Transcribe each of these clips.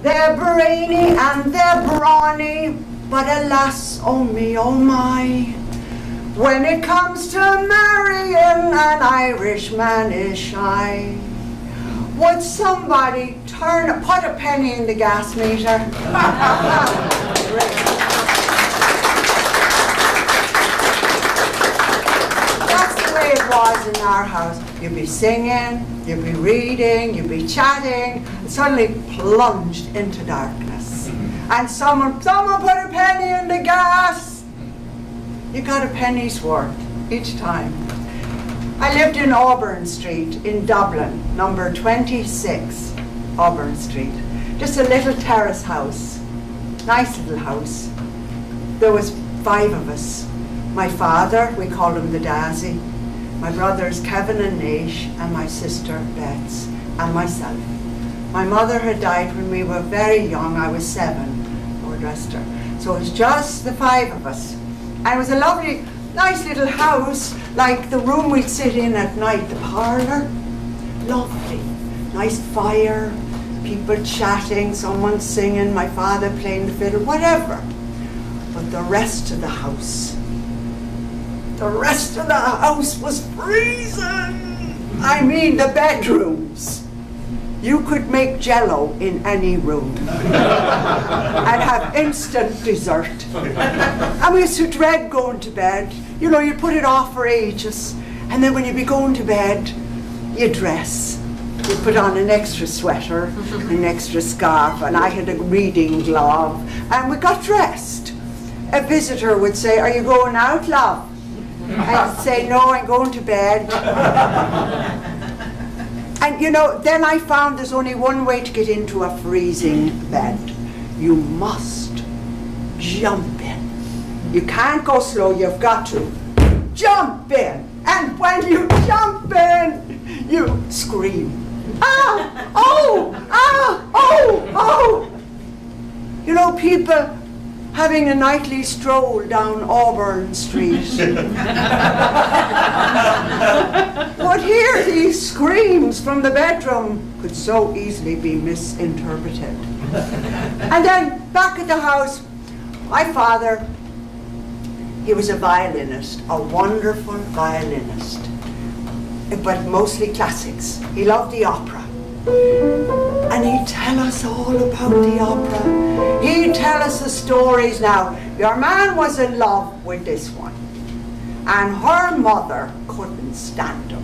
They're brainy and they're brawny, but alas, oh me, oh my, when it comes to marrying, an Irishman is shy. Would somebody put a penny in the gas meter? That's the way it was in our house. You'd be singing, you'd be reading, you'd be chatting, and suddenly plunged into darkness. And someone put a penny in the gas. You got a penny's worth each time. I lived in Auburn Street in Dublin, number 26, Auburn Street. Just a little terrace house, nice little house. There was 5 of us. My father, we called him the Daisy, my brothers Kevin and Naish, and my sister Bets, and myself. My mother had died when we were very young. I was 7, Lord rest her. So it was just the 5 of us. And it was a lovely, nice little house, like the room we'd sit in at night, the parlour. Lovely, nice fire, people chatting, someone singing, my father playing the fiddle, whatever. But the rest of the house was freezing. I mean, the bedrooms. You could make jello in any room and have instant dessert. And we used to dread going to bed. You know, you put it off for ages, and then when you'd be going to bed, you dress. You put on an extra sweater, an extra scarf, and I had a reading glove, and we got dressed. A visitor would say, "Are you going out, love?" I'd say, "No, I'm going to bed." And you know, then I found there's only one way to get into a freezing bed. You must jump in. You can't go slow, you've got to jump in. And when you jump in, you scream. Ah! Oh! Ah! Oh! Oh! You know, people having a nightly stroll down Auburn Street would hear these screams from the bedroom, could so easily be misinterpreted. And then back at the house, my father, he was a violinist, a wonderful violinist, but mostly classics. He loved the opera. And he'd tell us all about the opera. He'd tell us the stories. Now, your man was in love with this one, and her mother couldn't stand him.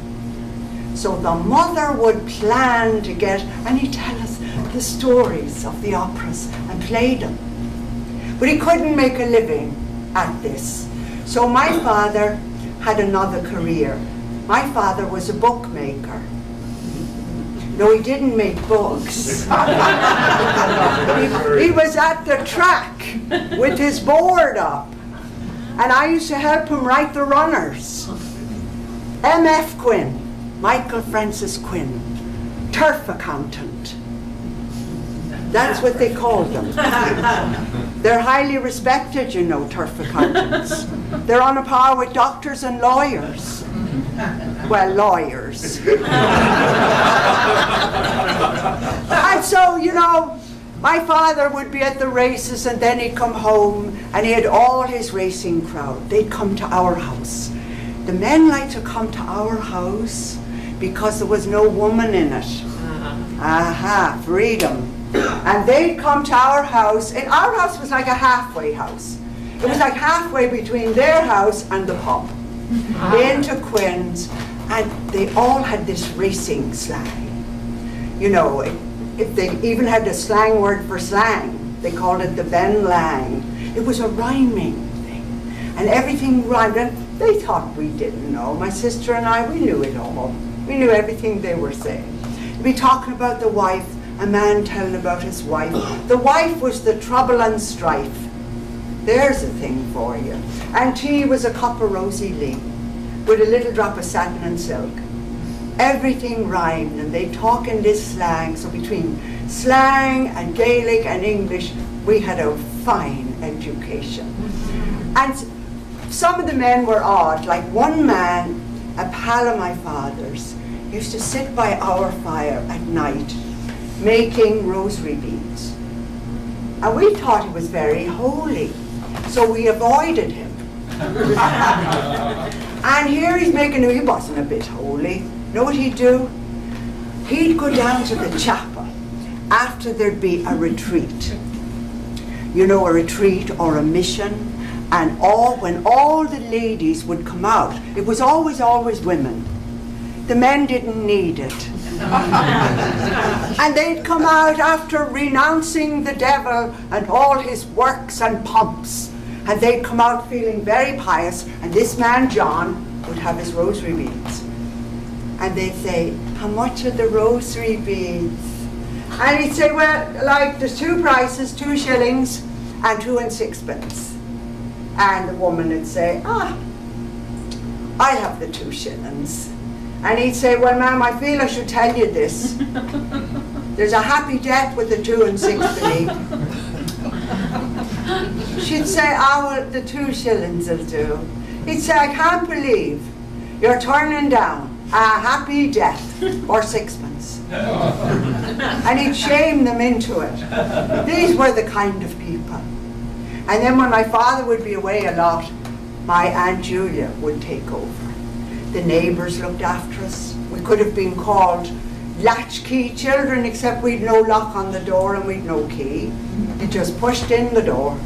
So the mother would plan to get, and he'd tell us the stories of the operas and play them. But he couldn't make a living at this. So my father had another career. My father was a bookmaker. No, he didn't make books. He was at the track with his board up. And I used to help him write the runners. M.F. Quinn, Michael Francis Quinn, turf accountant. That's what they called them. They're highly respected, you know, turf accountants. They're on a par with doctors and lawyers. Well, lawyers. And so, you know, my father would be at the races, and then he'd come home, and he had all his racing crowd. They'd come to our house. The men liked to come to our house because there was no woman in it. Aha, freedom. And they'd come to our house, and our house was like a halfway house. It was like halfway between their house and the pub. Into Quinn's, and they all had this racing slang. You know, if they even had a slang word for slang, they called it the Ben Lang. It was a rhyming thing, and everything rhymed, and they thought we didn't know. My sister and I, we knew it all. We knew everything they were saying. They'd be talking about the wife, a man telling about his wife. The wife was the trouble and strife. There's a thing for you. And tea was a cup of rosy lee with a little drop of satin and silk. Everything rhymed, and they talk in this slang. So between slang and Gaelic and English, we had a fine education. And some of the men were odd. Like one man, a pal of my father's, used to sit by our fire at night making rosary beads. And we thought he was very holy, so we avoided him. And here he's making, he wasn't a bit holy. Know what he'd do? He'd go down to the chapel after there'd be a retreat. You know, a retreat or a mission, and when all the ladies would come out, it was always women. The men didn't need it. And they'd come out after renouncing the devil and all his works and pomps, and they'd come out feeling very pious, and this man John would have his rosary beads. And they'd say, how much are the rosary beads? And he'd say, well, like, there's two prices, 2 shillings and 2 and 6pence. And the woman would say, I'll have the 2 shillings. And he'd say, well, ma'am, I feel I should tell you this. There's a happy death with the 2 and 6penny. She'd say, well, the 2 shillings will do. He'd say, I can't believe you're turning down a happy death or 6pence. And he'd shame them into it. These were the kind of people. And then when my father would be away a lot, my Aunt Julia would take over. The neighbours looked after us. We could have been called latchkey children, except we'd no lock on the door and we'd no key. It just pushed in the door.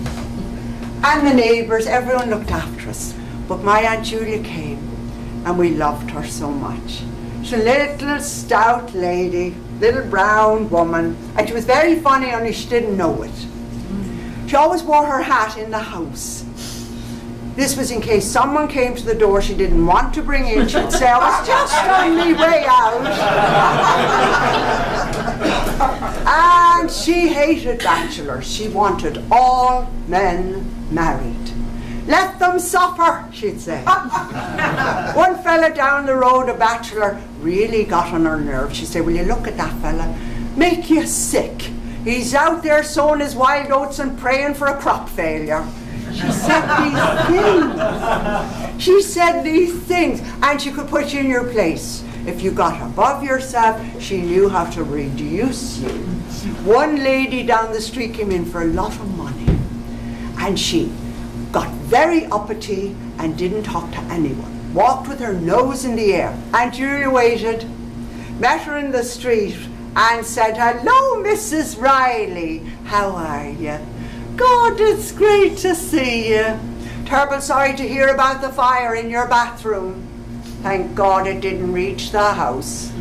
And the neighbours, everyone looked after us. But my Aunt Julia came, and we loved her so much. She's a little stout lady, little brown woman, and she was very funny, only she didn't know it. She always wore her hat in the house. This was in case someone came to the door she didn't want to bring in. She'd say, I was just on my way out. And she hated bachelors. She wanted all men married. Let them suffer, she'd say. One fella down the road, a bachelor, really got on her nerves. She'd say, will you look at that fella? Make you sick. He's out there sowing his wild oats and praying for a crop failure. She said these things. She said these things, and she could put you in your place. If you got above yourself, she knew how to reduce you. One lady down the street came in for a lot of money, and she got very uppity and didn't talk to anyone. Walked with her nose in the air. Aunt Julia waited, met her in the street, and said, hello, Mrs. Riley. How are you? God, it's great to see you. Terrible sorry to hear about the fire in your bathroom. Thank God it didn't reach the house.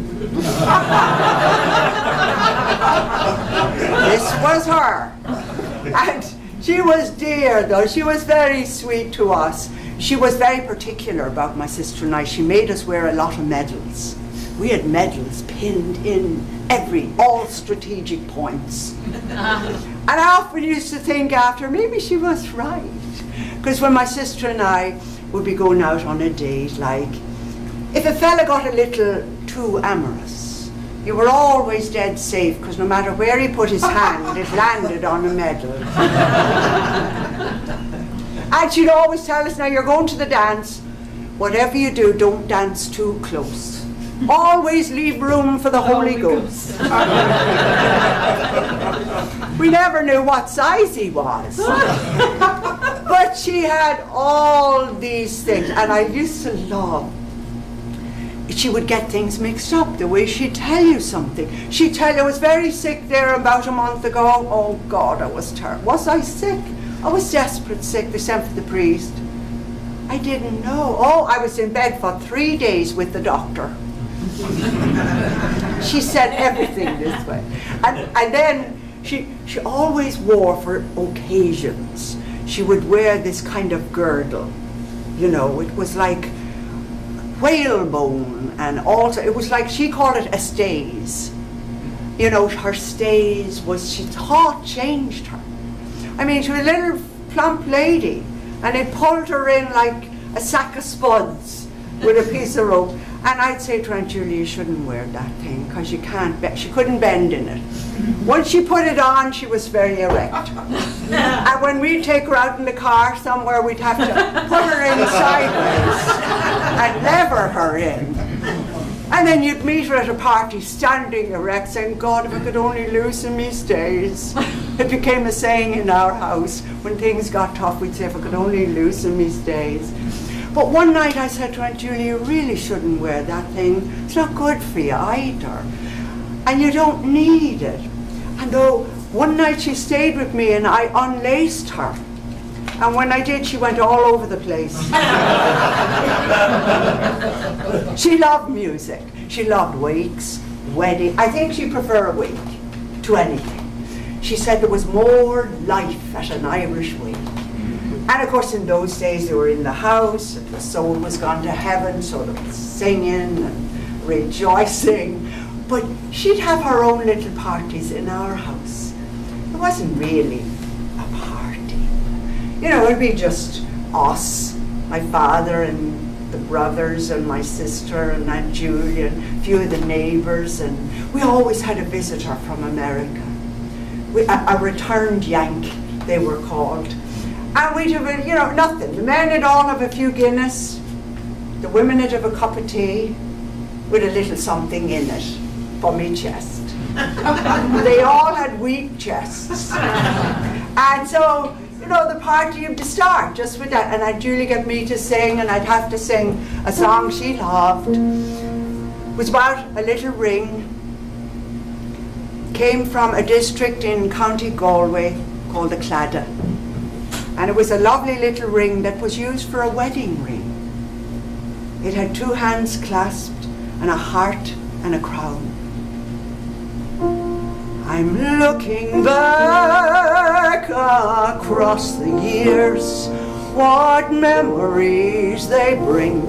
This was her. And she was dear, though. She was very sweet to us. She was very particular about my sister and I. She made us wear a lot of medals. We had medals pinned in all strategic points. And I often used to think after, maybe she was right. Because when my sister and I would be going out on a date, like, if a fella got a little too amorous, you were always dead safe, because no matter where he put his hand, it landed on a medal. And she'd always tell us, now you're going to the dance, whatever you do, don't dance too close. Always leave room for the Holy Ghost. We never knew what size he was. But she had all these things, and I used to love. She would get things mixed up, the way she'd tell you something. She'd tell you, I was very sick there about a month ago. Oh God, I was terrible. Was I sick? I was desperate sick. They sent for the priest. I didn't know. Oh, I was in bed for 3 days with the doctor. She said everything this way. And then she always wore for occasions. She would wear this kind of girdle. You know, it was like whalebone, and also it was like, she called it a stays. You know, her stays was, she thought changed her. I mean, she was a little plump lady, and it pulled her in like a sack of spuds with a piece of rope. And I'd say to Aunt Julia, you shouldn't wear that thing, because you can't she couldn't bend in it. Once she put it on, she was very erect. And when we'd take her out in the car somewhere, we'd have to put her in sideways and lever her in. And then you'd meet her at a party standing erect saying, God, if I could only loosen me stays. It became a saying in our house. When things got tough, we'd say, if I could only loosen me stays. But one night I said to Aunt Julie, you really shouldn't wear that thing. It's not good for you either. And you don't need it. And though one night she stayed with me and I unlaced her. And when I did, she went all over the place. She loved music. She loved wakes, weddings. I think she preferred a wake to anything. She said there was more life at an Irish wake. And of course, in those days, they were in the house, and the soul was gone to heaven, so there was singing and rejoicing. But she'd have her own little parties in our house. It wasn't really a party. You know, it'd be just us, my father and the brothers and my sister and Aunt Julie and a few of the neighbours, and we always had a visitor from America. A returned Yank, they were called. And we'd have, you know, nothing. The men would all have a few Guinness, the women would have a cup of tea with a little something in it for me chest. They all had weak chests. And so, you know, the party would start just with that. And Aunt Julie got me to sing, and I'd have to sing a song she loved. It was about a little ring. Came from a district in County Galway called the Claddagh. And it was a lovely little ring that was used for a wedding ring. It had two hands clasped and a heart and a crown. I'm looking back across the years, what memories they bring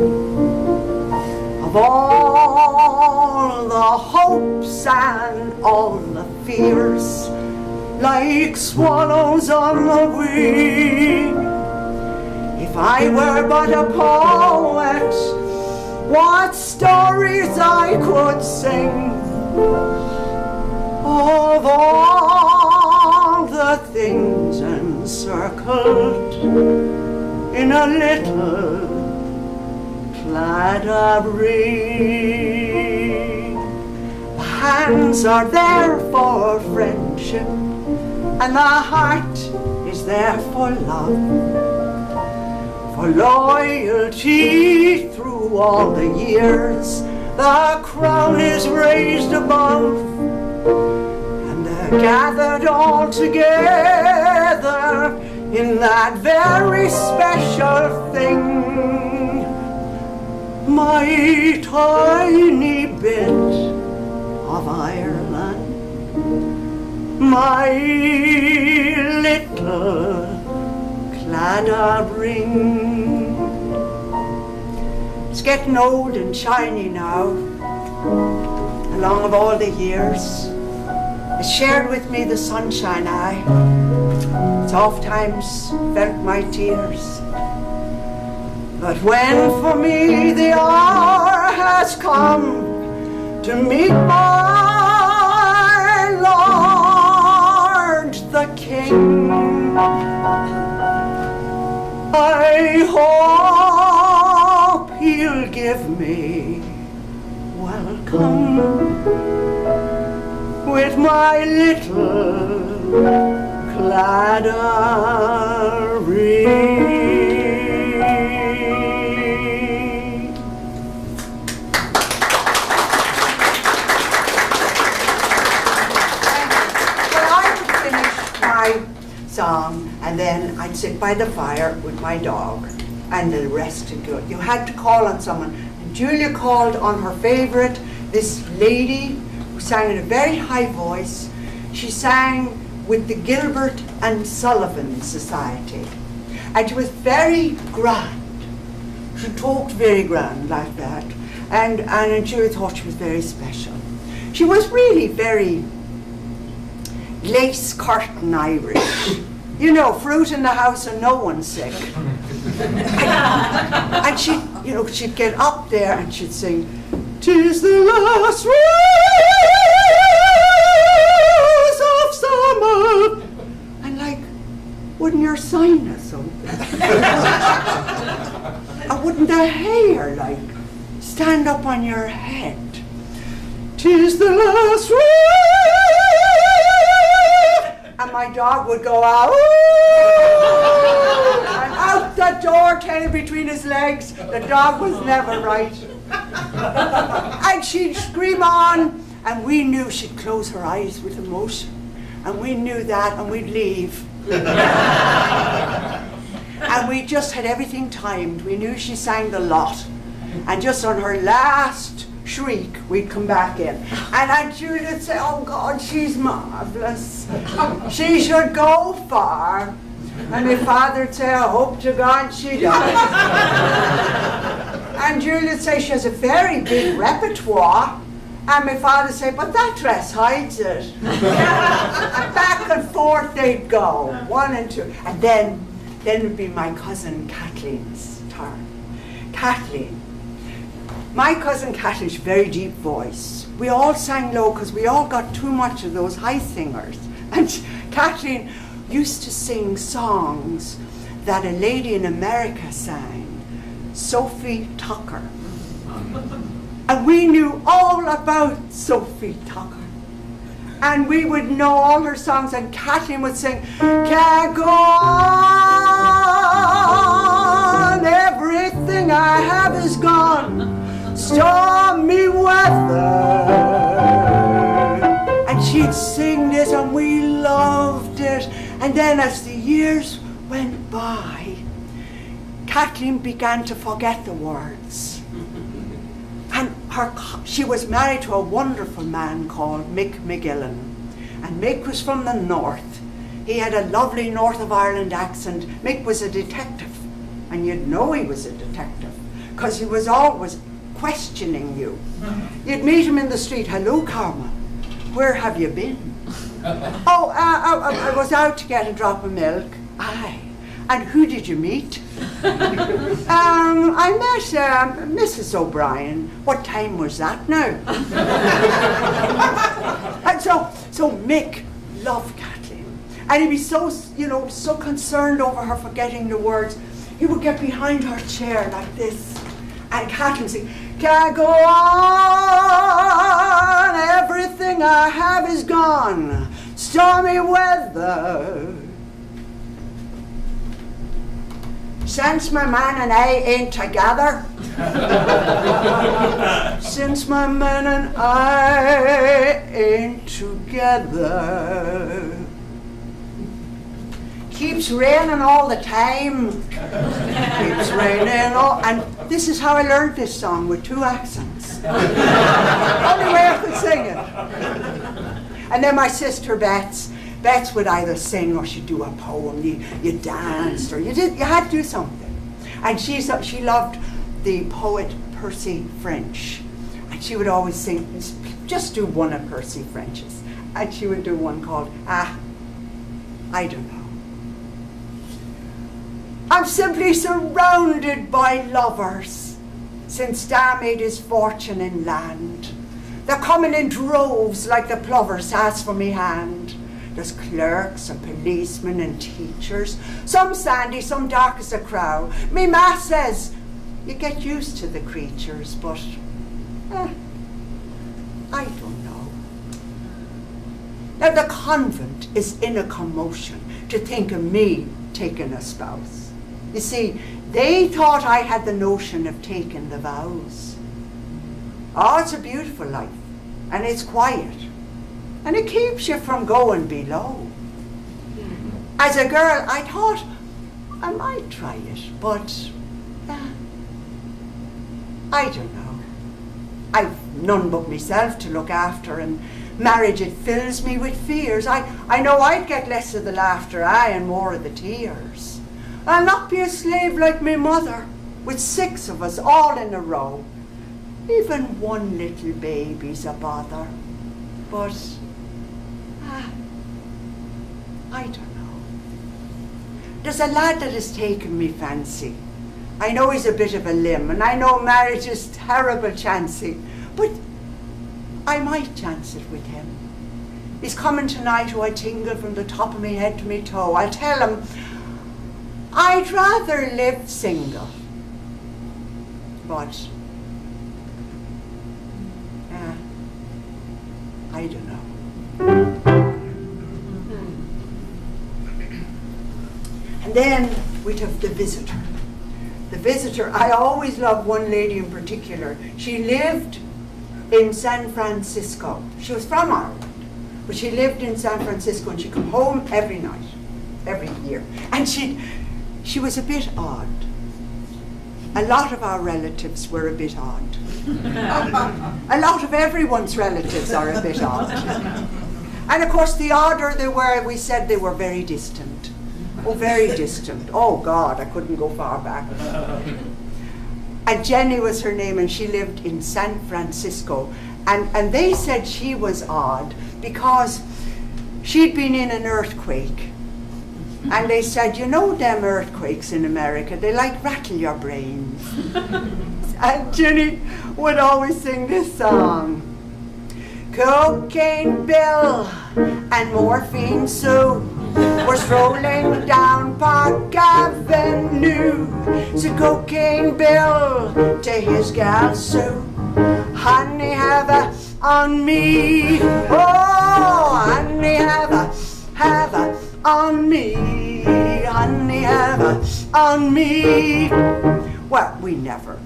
of all the hopes and all the fears, like swallows on the wing. If I were but a poet, what stories I could sing of all the things encircled in a little Claddagh ring. The hands are there for friendship, and the heart is there for love, for loyalty through all the years. The crown is raised above, and they're gathered all together in that very special thing, my tiny bit of Ireland, my little Claddagh ring. It's getting old and shiny now, along of all the years. It shared with me the sunshine I, it's oft times felt my tears. But when for me the hour has come to meet my Lord the King, I hope he'll give me welcome with my little Claddagh ring. Well, I would finish my song, and then I'd sit by the fire with my dog, and the rest to go. You had to call on someone. And Julia called on her favorite, this lady who sang in a very high voice. She sang with the Gilbert and Sullivan Society, and she was very grand. She talked very grand like that, and Julia thought she was very special. She was really very lace curtain Irish. You know, fruit in the house and no one sick. And she, you know, she'd get up there and she'd sing, "'Tis the last rose of summer," and like, wouldn't your sinus open? And wouldn't the hair like stand up on your head. 'Tis the last rain. And my dog would go out. And out the door, tail between his legs. The dog was never right. And she'd scream on, and we knew she'd close her eyes with emotion. And we knew that, and we'd leave. And we just had everything timed. We knew she sang the lot. And just on her last shriek, we'd come back in. And Aunt Julia'd say, oh God, she's marvellous. She should go far. And my father'd say, I hope to God she does. And Julia'd say, she has a very big repertoire. And my father'd say, but that dress hides it. And back and forth they'd go, 1 and 2. And then it would be my cousin Kathleen's turn. Kathleen. My cousin Kathleen's very deep voice. We all sang low because we all got too much of those high singers. And Kathleen used to sing songs that a lady in America sang, Sophie Tucker. And we knew all about Sophie Tucker. And we would know all her songs, and Kathleen would sing, can't go on, everything I have is gone, stormy weather. And she'd sing this, and we loved it. And then as the years went by, Kathleen began to forget the words. And she was married to a wonderful man called Mick McGillan. And Mick was from the north. He had a lovely North of Ireland accent. Mick was a detective. And you'd know he was a detective, because he was always questioning you. You'd meet him in the street. Hello, Carmel. Where have you been? Oh, I was out to get a drop of milk. Aye. And who did you meet? I met Mrs. O'Brien. What time was that now? And so Mick loved Kathleen. And he'd be so, so concerned over her forgetting the words. He would get behind her chair like this. And Kathleen would sing, can't go on, everything I have is gone, stormy weather. Since my man and I ain't together, since my man and I ain't together, keeps raining all the time, keeps raining all, and this is how I learned this song with 2 accents. Only way I could sing it. And then my sister Bets would either sing or she'd do a poem. You danced or you had to do something. And she loved the poet Percy French. And she would always sing, just do one of Percy French's. And she would do one called, I don't know. I'm simply surrounded by lovers since Dad made his fortune in land. They're coming in droves like the plovers ask for me hand. There's clerks and policemen and teachers, some sandy, some dark as a crow. Me ma says, you get used to the creatures, but I don't know. Now the convent is in a commotion to think of me taking a spouse. You see, they thought I had the notion of taking the vows. Oh, it's a beautiful life, and it's quiet. And it keeps you from going below. As a girl, I thought I might try it, but I don't know. I've none but myself to look after, and marriage, it fills me with fears. I know I'd get less of the laughter, and more of the tears. I'll not be a slave like my mother, with 6 of us all in a row. Even one little baby's a bother. But I don't know. There's a lad that has taken me fancy. I know he's a bit of a limb, and I know marriage is terrible chancy, but I might chance it with him. He's coming tonight, I tingle from the top of my head to my toe. I'll tell him I'd rather live single, but I don't know. And then we'd have the visitor. The visitor, I always loved one lady in particular. She lived in San Francisco. She was from Ireland, but she lived in San Francisco, and she'd come home every night, every year. And she was a bit odd. A lot of our relatives were a bit odd. A lot of everyone's relatives are a bit odd. And of course, the odder they were, we said they were very distant. Oh, very distant. Oh God, I couldn't go far back. And Jenny was her name, and she lived in San Francisco. And they said she was odd because she'd been in an earthquake. And they said, you know them earthquakes in America, they like rattle your brains. And Jenny would always sing this song. Cocaine Bill and Morphine Sue were strolling down Park Avenue. Said Cocaine Bill to his gal Sue, honey, have a on me. Oh, honey, have a on me. Honey, have a on me. Well, we never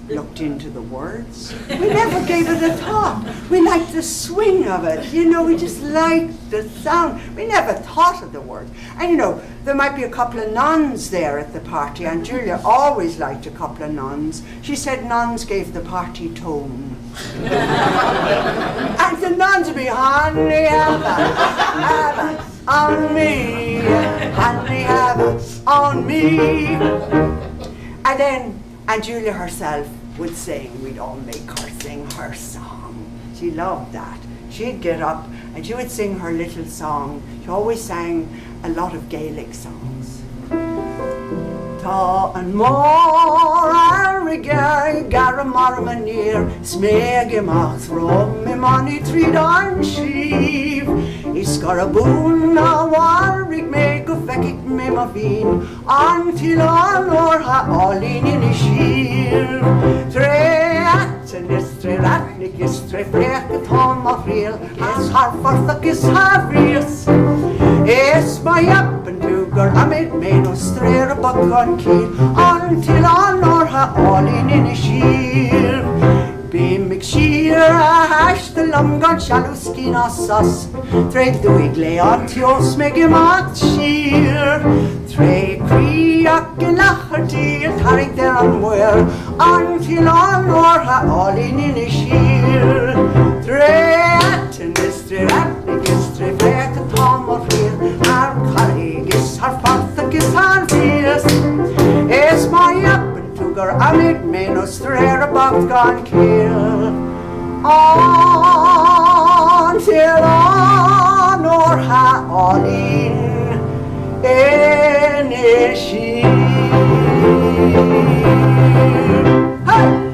looked into the words. We never gave it a thought. We liked the swing of it. You know, we just liked the sound. We never thought of the words. And you know, there might be a couple of nuns there at the party, and Julia always liked a couple of nuns. She said nuns gave the party tone. And the nuns would be, honey, have a on me. Honey, have a on me. And then and Julia herself would sing. We'd all make her sing her song. She loved that. She'd get up and she would sing her little song. She always sang a lot of Gaelic songs. Tá an mór arige garamar manir smeg imach from me money three on sheep. Is garabun a warig me go fekik me ma vin until on or ha all in a sheer. Tre and is tre ratnik is tre frek the tom of real as har farthak is harvies. Es my up and to gur amid me no stray a buck on key until on or ha all in a sheer. Be McShear a hash the lumgar shallow skin us. Tre duigle on tios meg him at sheer. Tre creak and lacherty and tarig there on where until on or ha all in a sheer. Tre at and is tre ratnik is tre frek a tom of real. Our colleague is her father is her fierce. Es my up Tugar amid me no stray above gone kill. Until on or ha all in any sheep. Hey!